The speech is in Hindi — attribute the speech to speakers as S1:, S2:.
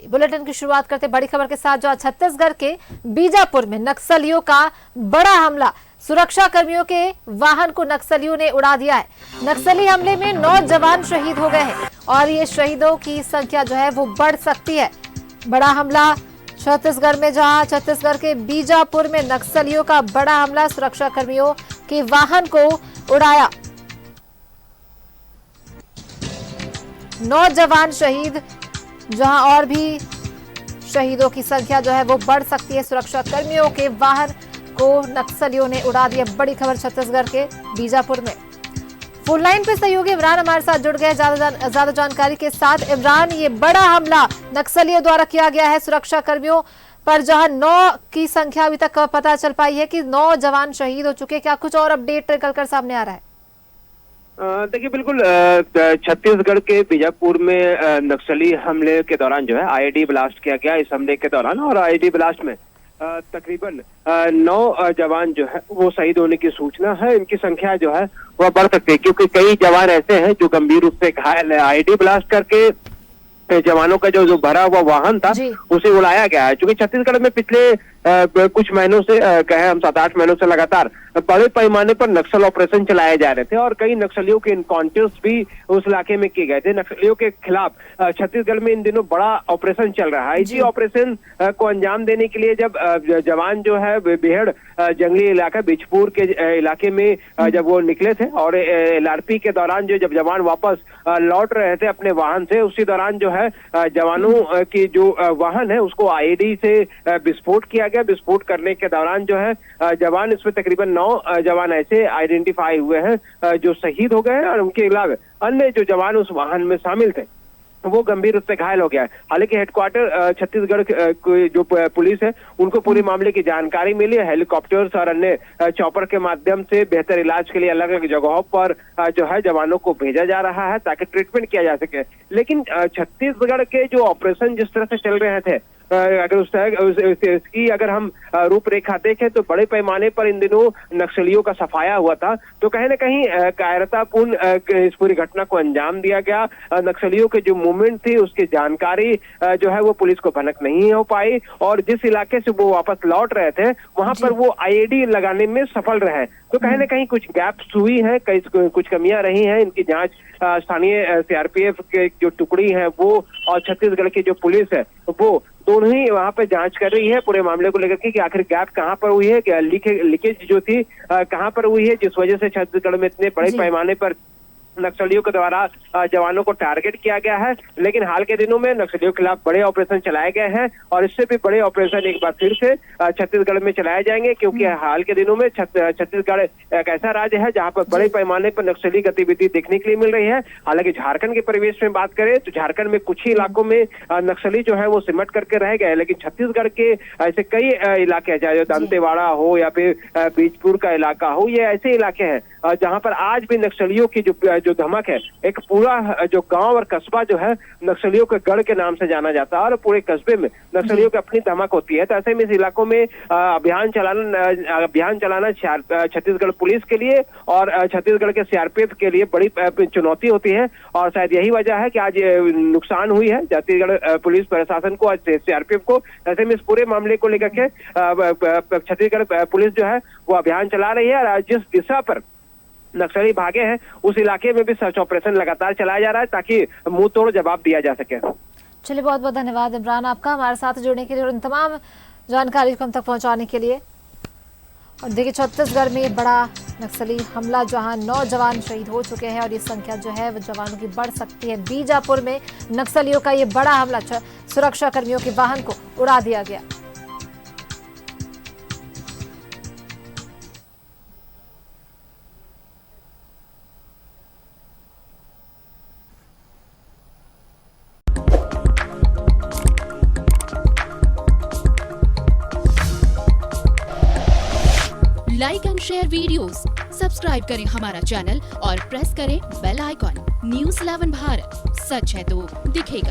S1: गई। बुलेटिन की शुरुआत करते बड़ी खबर के साथ, जहां छत्तीसगढ़ के बीजापुर में नक्सलियों का बड़ा हमला, सुरक्षा कर्मियों के वाहन को नक्सलियों ने उड़ा दिया है। नक्सली हमले में 9 जवान शहीद हो गए हैं और ये शहीदों की संख्या जो है वो बढ़ सकती है। बड़ा हमला छत्तीसगढ़ में, जहां छत्तीसगढ़ के बीजापुर में नक्सलियों का बड़ा हमला, सुरक्षा कर्मियों के वाहन को उड़ाया, 9 जवान शहीद, जहां और भी शहीदों की संख्या जो है वो बढ़ सकती है। सुरक्षा कर्मियों के वाहन को नक्सलियों ने उड़ा दिया। बड़ी खबर छत्तीसगढ़ के बीजापुर में। फोन लाइन पे सहयोगी इमरान हमारे साथ जुड़ गए ज्यादा जानकारी के साथ। इमरान, ये बड़ा हमला नक्सलियों द्वारा किया गया है सुरक्षा कर्मियों पर, जहां 9 की संख्या अभी तक पता चल पाई है कि 9 जवान शहीद हो चुके। क्या कुछ और अपडेट निकल कर सामने आ रहा है?
S2: देखिए, बिल्कुल छत्तीसगढ़ के बीजापुर में नक्सली हमले के दौरान जो है आईईडी ब्लास्ट किया गया इस हमले के दौरान, और आईईडी ब्लास्ट में तकरीबन 9 जवान जो है वो शहीद होने की सूचना है। इनकी संख्या जो है वह बढ़ सकती है, क्योंकि कई जवान ऐसे हैं जो गंभीर रूप से घायल है। आईईडी ब्लास्ट करके जवानों का जो भरा हुआ वाहन था उसे उड़ाया गया है। क्योंकि छत्तीसगढ़ में पिछले कुछ महीनों से कहें हम 7-8 महीनों से लगातार बड़े पैमाने पर नक्सल ऑपरेशन चलाए जा रहे थे और कई नक्सलियों के इनकाउंटर्स भी उस इलाके में किए गए थे। नक्सलियों के खिलाफ छत्तीसगढ़ में इन दिनों बड़ा ऑपरेशन चल रहा है। इसी ऑपरेशन को अंजाम देने के लिए जब जवान जो है बेहड़ जंगली इलाका बिजपुर के इलाके में जब वो निकले थे और एलआरपी के दौरान जब जवान वापस लौट रहे थे अपने वाहन से, उसी दौरान जो है जवानों की जो वाहन है उसको आईईडी से विस्फोट किया गया। विस्फोट करने के दौरान जो है जवान, इसमें तकरीबन 9 जवान ऐसे आइडेंटिफाई हुए हैं जो शहीद हो गए और उनके अलावा अन्य जो जवान उस वाहन में शामिल थे वो गंभीर रूप से घायल हो गया है। हालांकि हेडक्वार्टर छत्तीसगढ़ जो पुलिस है उनको पूरे मामले की जानकारी मिली है। हेलीकॉप्टर्स और अन्य चॉपर के माध्यम से बेहतर इलाज के लिए अलग अलग जगहों पर जो है जवानों को भेजा जा रहा है ताकि ट्रीटमेंट किया जा सके। लेकिन छत्तीसगढ़ के जो ऑपरेशन जिस तरह से चल रहे थे, अगर इसकी अगर हम रूपरेखा देखें तो बड़े पैमाने पर इन दिनों नक्सलियों का सफाया हुआ था। तो कहीं न कहीं कायरतापूर्ण इस पूरी घटना को अंजाम दिया गया। नक्सलियों के जो मूवमेंट थी उसकी जानकारी जो है वो पुलिस को भनक नहीं हो पाई और जिस इलाके से वो वापस लौट रहे थे वहां पर वो आईईडी लगाने में सफल रहे। तो कहीं न कहीं कुछ गैप्स हुई हैं, कुछ कमियां रही हैं। इनकी जांच स्थानीय सीआरपीएफ के जो टुकड़ी है वो और छत्तीसगढ़ की जो पुलिस है वो दोनों ही वहां पे जांच कर रही है पूरे मामले को लेकर के कि आखिर गैप कहां पर हुई है, क्या लीकेज जो थी कहां पर हुई है, जिस वजह से छत्तीसगढ़ में इतने बड़े पैमाने पर नक्सलियों के द्वारा जवानों को टारगेट किया गया है। लेकिन हाल के दिनों में नक्सलियों के खिलाफ बड़े ऑपरेशन चलाए गए हैं और इससे भी बड़े ऑपरेशन एक बार फिर से छत्तीसगढ़ में चलाए जाएंगे, क्योंकि हाल के दिनों में छत्तीसगढ़ एक ऐसा राज्य है जहां पर बड़े पैमाने पर नक्सली गतिविधि देखने के लिए मिल रही है। हालांकि झारखंड के परिवेश में बात करें तो झारखंड में कुछ ही इलाकों में नक्सली जो है वो सिमट करके रह गए, लेकिन छत्तीसगढ़ के ऐसे कई इलाके हैं, चाहे दंतेवाड़ा हो या फिर बीजपुर का इलाका हो, ये ऐसे इलाके हैं जहां पर आज भी नक्सलियों की जो धमक है, एक पूरा जो गांव और कस्बा जो है नक्सलियों के गढ़ के नाम से जाना जाता है और पूरे कस्बे में नक्सलियों की अपनी धमक होती है। तो ऐसे में इस इलाकों में अभियान चलाना छत्तीसगढ़ पुलिस के लिए और छत्तीसगढ़ के सीआरपीएफ के लिए बड़ी चुनौती होती है और शायद यही वजह है कि आज नुकसान हुई है छत्तीसगढ़ पुलिस प्रशासन को और सीआरपीएफ को। ऐसे में इस पूरे मामले को लेकर के छत्तीसगढ़ पुलिस जो है वो अभियान चला रही है और जिस दिशा पर नक्सली भागे हैं उस इलाके में भी सर्च ऑपरेशन लगातार चलाया जा रहा है ताकि मुंह तोड़ जवाब दिया जा सके।
S1: चलिए, बहुत बहुत धन्यवाद इमरान आपका हमारे साथ जुड़ने के लिए और इन तमाम जानकारी को हम तक पहुंचाने के लिए। और देखिए, छत्तीसगढ़ में बड़ा नक्सली हमला, जहां 9 जवान शहीद हो चुके हैं और ये संख्या जो है वो जवानों की बढ़ सकती है। बीजापुर में नक्सलियों का ये बड़ा हमला, सुरक्षा कर्मियों के वाहन को उड़ा दिया गया।
S3: Like and share videos, subscribe करें हमारा चैनल और प्रेस करें बेल आइकॉन। न्यूज़ 11 भारत, सच है तो दिखेगा।